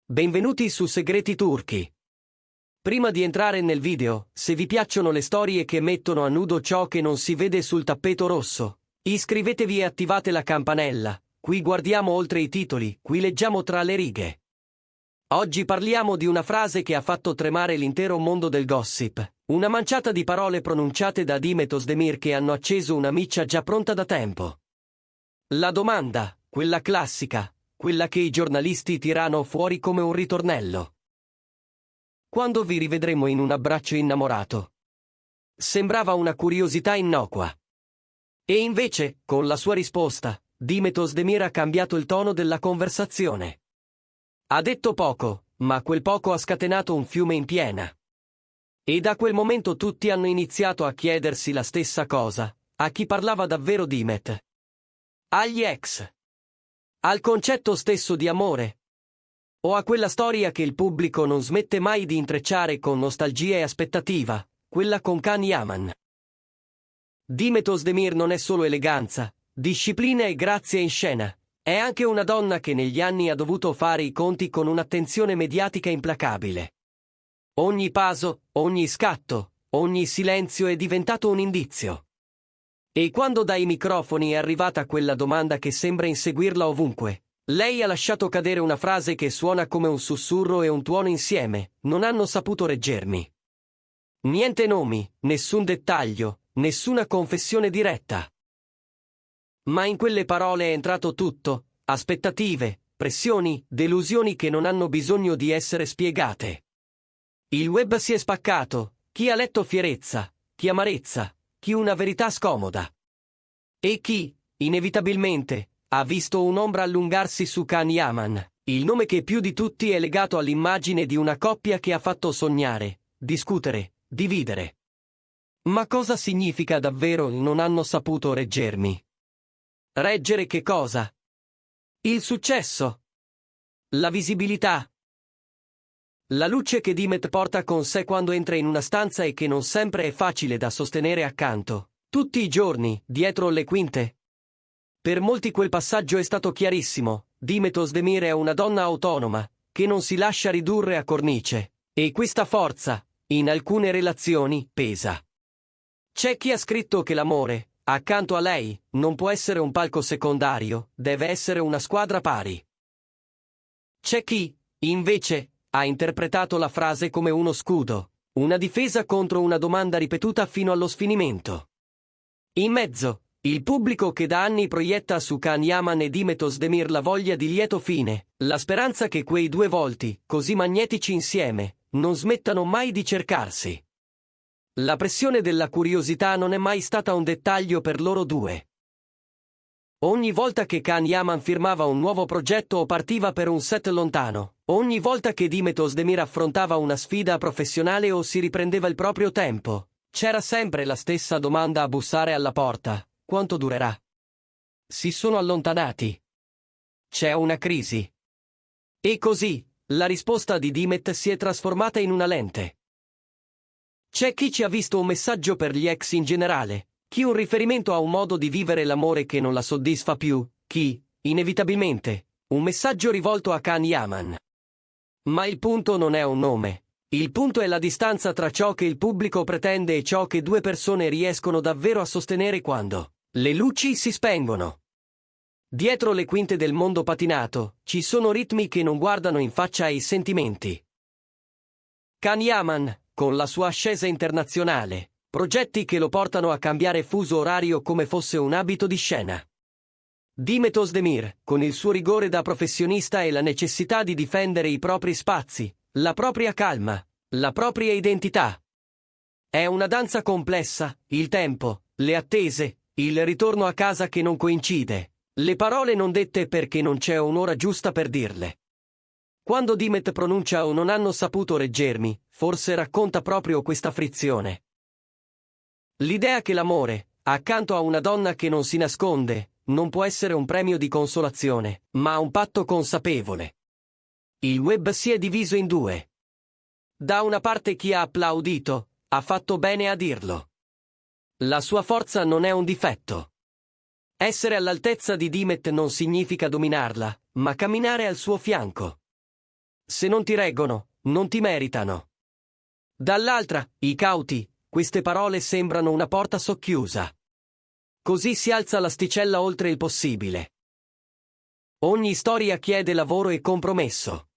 Benvenuti su Segreti Turchi. Prima di entrare nel video, se vi piacciono le storie che mettono a nudo ciò che non si vede sul tappeto rosso, iscrivetevi e attivate la campanella. Qui guardiamo oltre i titoli, qui leggiamo tra le righe. Oggi parliamo di una frase che ha fatto tremare l'intero mondo del gossip, una manciata di parole pronunciate da Demet Özdemir che hanno acceso una miccia già pronta da tempo. La domanda, quella classica, quella che i giornalisti tirano fuori come un ritornello. Quando vi rivedremo in un abbraccio innamorato? Sembrava una curiosità innocua. E invece, con la sua risposta, Demet Özdemir ha cambiato il tono della conversazione. Ha detto poco, ma quel poco ha scatenato un fiume in piena. E da quel momento tutti hanno iniziato a chiedersi la stessa cosa: a chi parlava davvero Demet? Agli ex? Al concetto stesso di amore? O a quella storia che il pubblico non smette mai di intrecciare con nostalgia e aspettativa, quella con Can Yaman? Demet Özdemir non è solo eleganza, disciplina e grazia in scena, è anche una donna che negli anni ha dovuto fare i conti con un'attenzione mediatica implacabile. Ogni paso, ogni scatto, ogni silenzio è diventato un indizio. E quando dai microfoni è arrivata quella domanda che sembra inseguirla ovunque, lei ha lasciato cadere una frase che suona come un sussurro e un tuono insieme: non hanno saputo reggermi. Niente nomi, nessun dettaglio, nessuna confessione diretta. Ma in quelle parole è entrato tutto: aspettative, pressioni, delusioni che non hanno bisogno di essere spiegate. Il web si è spaccato, chi ha letto fierezza, chi amarezza, chi una verità scomoda. E chi, inevitabilmente, ha visto un'ombra allungarsi su Can Yaman, il nome che più di tutti è legato all'immagine di una coppia che ha fatto sognare, discutere, dividere. Ma cosa significa davvero non hanno saputo reggermi? Reggere che cosa? Il successo? La visibilità? La luce che Demet porta con sé quando entra in una stanza e che non sempre è facile da sostenere accanto, tutti i giorni, dietro le quinte? Per molti quel passaggio è stato chiarissimo: Demet Özdemir è una donna autonoma, che non si lascia ridurre a cornice, e questa forza, in alcune relazioni, pesa. C'è chi ha scritto che l'amore, accanto a lei, non può essere un palco secondario, deve essere una squadra pari. C'è chi, invece, ha interpretato la frase come uno scudo, una difesa contro una domanda ripetuta fino allo sfinimento. In mezzo, il pubblico che da anni proietta su Can Yaman e Demet Özdemir la voglia di lieto fine, la speranza che quei due volti, così magnetici insieme, non smettano mai di cercarsi. La pressione della curiosità non è mai stata un dettaglio per loro due. Ogni volta che Can Yaman firmava un nuovo progetto o partiva per un set lontano, ogni volta che Demet Özdemir affrontava una sfida professionale o si riprendeva il proprio tempo, c'era sempre la stessa domanda a bussare alla porta: quanto durerà? Si sono allontanati? C'è una crisi? E così, la risposta di Demet si è trasformata in una lente. C'è chi ci ha visto un messaggio per gli ex in generale, chi un riferimento a un modo di vivere l'amore che non la soddisfa più, chi, inevitabilmente, un messaggio rivolto a Can Yaman. Ma il punto non è un nome. Il punto è la distanza tra ciò che il pubblico pretende e ciò che due persone riescono davvero a sostenere quando le luci si spengono. Dietro le quinte del mondo patinato, ci sono ritmi che non guardano in faccia ai sentimenti. Can Yaman, con la sua ascesa internazionale, progetti che lo portano a cambiare fuso orario come fosse un abito di scena. Demet Özdemir, con il suo rigore da professionista e la necessità di difendere i propri spazi, la propria calma, la propria identità. È una danza complessa: il tempo, le attese, il ritorno a casa che non coincide, le parole non dette perché non c'è un'ora giusta per dirle. Quando Demet pronuncia "o non hanno saputo reggermi", forse racconta proprio questa frizione. L'idea che l'amore, accanto a una donna che non si nasconde, non può essere un premio di consolazione, ma un patto consapevole. Il web si è diviso in due. Da una parte chi ha applaudito, ha fatto bene a dirlo. La sua forza non è un difetto. Essere all'altezza di Demet non significa dominarla, ma camminare al suo fianco. Se non ti reggono, non ti meritano. Dall'altra, i cauti, queste parole sembrano una porta socchiusa. Così si alza l'asticella oltre il possibile. Ogni storia chiede lavoro e compromesso.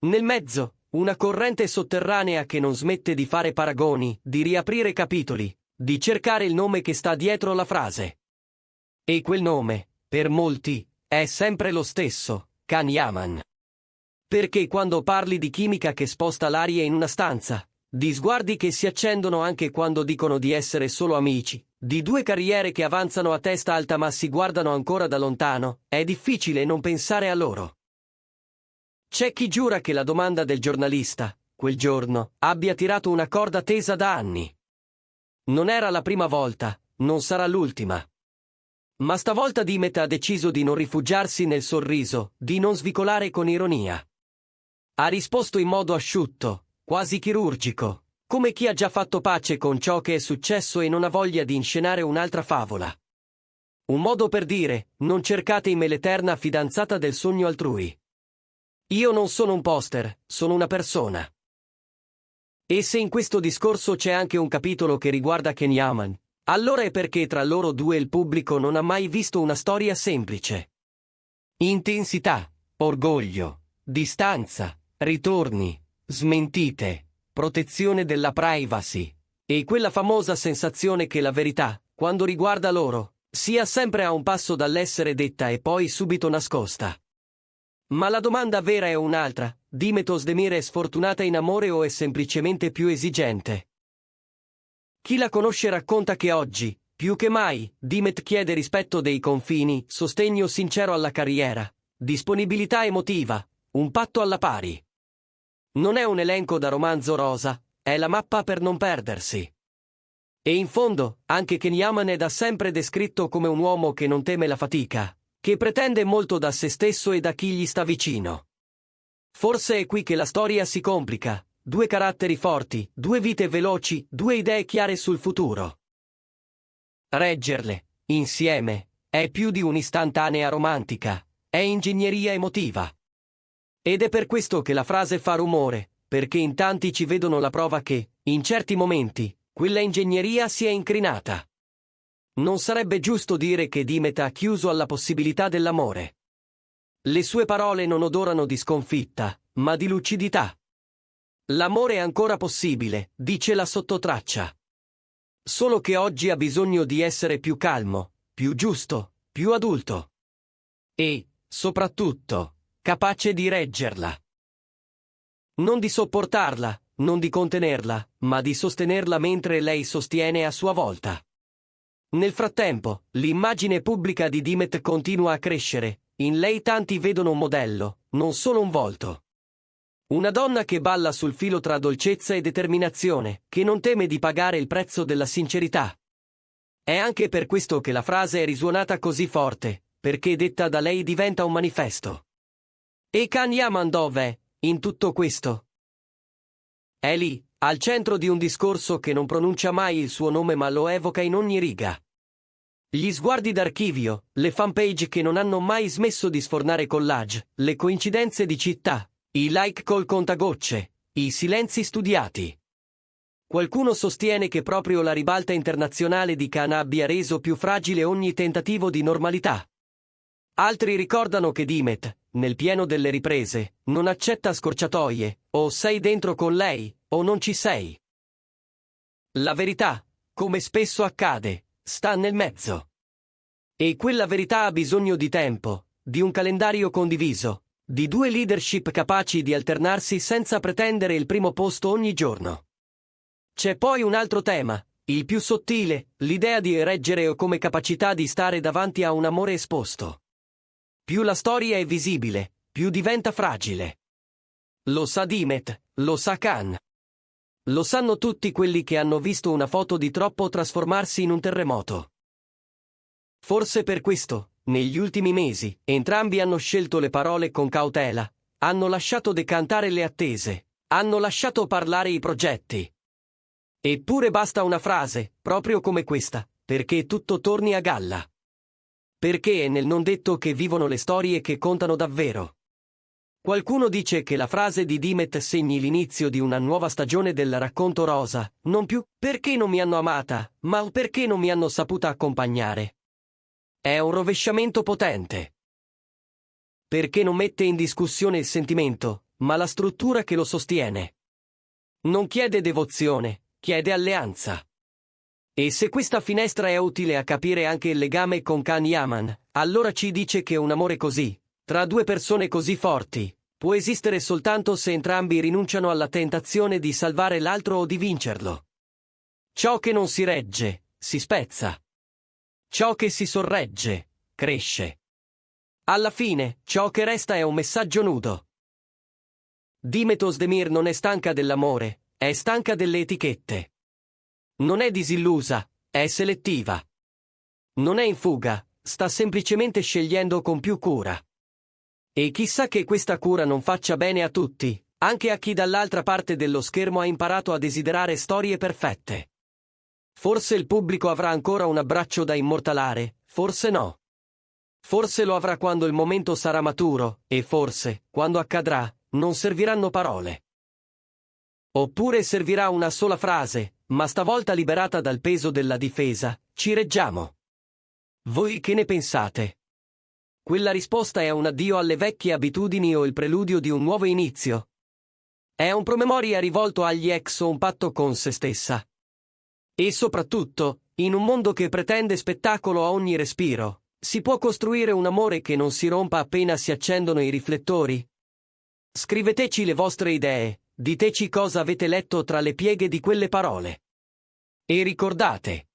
Nel mezzo, una corrente sotterranea che non smette di fare paragoni, di riaprire capitoli, di cercare il nome che sta dietro la frase. E quel nome, per molti, è sempre lo stesso, Kanyaman. Perché quando parli di chimica che sposta l'aria in una stanza, di sguardi che si accendono anche quando dicono di essere solo amici, di due carriere che avanzano a testa alta ma si guardano ancora da lontano, è difficile non pensare a loro. C'è chi giura che la domanda del giornalista, quel giorno, abbia tirato una corda tesa da anni. Non era la prima volta, non sarà l'ultima. Ma stavolta Dimet ha deciso di non rifugiarsi nel sorriso, di non svicolare con ironia. Ha risposto in modo asciutto, quasi chirurgico, come chi ha già fatto pace con ciò che è successo e non ha voglia di inscenare un'altra favola. Un modo per dire, non cercate in me l'eterna fidanzata del sogno altrui. Io non sono un poster, sono una persona. E se in questo discorso c'è anche un capitolo che riguarda Kanyaman, allora è perché tra loro due il pubblico non ha mai visto una storia semplice. Intensità, orgoglio, distanza, ritorni, smentite, protezione della privacy, e quella famosa sensazione che la verità, quando riguarda loro, sia sempre a un passo dall'essere detta e poi subito nascosta. Ma la domanda vera è un'altra: Dimet Özdemir è sfortunata in amore o è semplicemente più esigente? Chi la conosce racconta che oggi, più che mai, Dimet chiede rispetto dei confini, sostegno sincero alla carriera, disponibilità emotiva, un patto alla pari. Non è un elenco da romanzo rosa, è la mappa per non perdersi. E in fondo, anche Kanyaman è da sempre descritto come un uomo che non teme la fatica, che pretende molto da se stesso e da chi gli sta vicino. Forse è qui che la storia si complica: due caratteri forti, due vite veloci, due idee chiare sul futuro. Reggerle, insieme, è più di un'istantanea romantica, è ingegneria emotiva. Ed è per questo che la frase fa rumore, perché in tanti ci vedono la prova che, in certi momenti, quella ingegneria si è incrinata. Non sarebbe giusto dire che Dimet ha chiuso alla possibilità dell'amore. Le sue parole non odorano di sconfitta, ma di lucidità. L'amore è ancora possibile, dice la sottotraccia. Solo che oggi ha bisogno di essere più calmo, più giusto, più adulto. E, soprattutto, capace di reggerla. Non di sopportarla, non di contenerla, ma di sostenerla mentre lei sostiene a sua volta. Nel frattempo, l'immagine pubblica di Dimet continua a crescere, in lei tanti vedono un modello, non solo un volto. Una donna che balla sul filo tra dolcezza e determinazione, che non teme di pagare il prezzo della sincerità. È anche per questo che la frase è risuonata così forte, perché detta da lei diventa un manifesto. E Kanyaman dov'è, in tutto questo? È lì, al centro di un discorso che non pronuncia mai il suo nome ma lo evoca in ogni riga. Gli sguardi d'archivio, le fanpage che non hanno mai smesso di sfornare collage, le coincidenze di città, i like col contagocce, i silenzi studiati. Qualcuno sostiene che proprio la ribalta internazionale di Khan abbia reso più fragile ogni tentativo di normalità. Altri ricordano che Dimet, nel pieno delle riprese, non accetta scorciatoie: o sei dentro con lei, o non ci sei. La verità, come spesso accade, sta nel mezzo. E quella verità ha bisogno di tempo, di un calendario condiviso, di due leadership capaci di alternarsi senza pretendere il primo posto ogni giorno. C'è poi un altro tema, il più sottile, l'idea di reggere come capacità di stare davanti a un amore esposto. Più la storia è visibile, più diventa fragile. Lo sa Dimet, lo sa Khan. Lo sanno tutti quelli che hanno visto una foto di troppo trasformarsi in un terremoto. Forse per questo, negli ultimi mesi, entrambi hanno scelto le parole con cautela, hanno lasciato decantare le attese, hanno lasciato parlare i progetti. Eppure basta una frase, proprio come questa, perché tutto torni a galla. Perché è nel non detto che vivono le storie che contano davvero. Qualcuno dice che la frase di Dimet segni l'inizio di una nuova stagione del racconto rosa, non più perché non mi hanno amata, ma perché non mi hanno saputa accompagnare. È un rovesciamento potente. Perché non mette in discussione il sentimento, ma la struttura che lo sostiene. Non chiede devozione, chiede alleanza. E se questa finestra è utile a capire anche il legame con Can Yaman, allora ci dice che un amore così, tra due persone così forti, può esistere soltanto se entrambi rinunciano alla tentazione di salvare l'altro o di vincerlo. Ciò che non si regge, si spezza. Ciò che si sorregge, cresce. Alla fine, ciò che resta è un messaggio nudo. Dimet Özdemir non è stanca dell'amore, è stanca delle etichette. Non è disillusa, è selettiva. Non è in fuga, sta semplicemente scegliendo con più cura. E chissà che questa cura non faccia bene a tutti, anche a chi dall'altra parte dello schermo ha imparato a desiderare storie perfette. Forse il pubblico avrà ancora un abbraccio da immortalare, forse no. Forse lo avrà quando il momento sarà maturo, e forse, quando accadrà, non serviranno parole. Oppure servirà una sola frase, ma stavolta liberata dal peso della difesa, ci reggiamo. Voi che ne pensate? Quella risposta è un addio alle vecchie abitudini o il preludio di un nuovo inizio? È un promemoria rivolto agli ex o un patto con se stessa? E soprattutto, in un mondo che pretende spettacolo a ogni respiro, si può costruire un amore che non si rompa appena si accendono i riflettori? Scriveteci le vostre idee, diteci cosa avete letto tra le pieghe di quelle parole. E ricordate,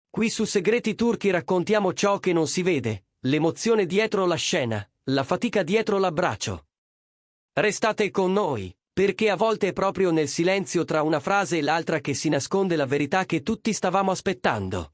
qui su Segreti Turchi raccontiamo ciò che non si vede, l'emozione dietro la scena, la fatica dietro l'abbraccio. Restate con noi, perché a volte è proprio nel silenzio tra una frase e l'altra che si nasconde la verità che tutti stavamo aspettando.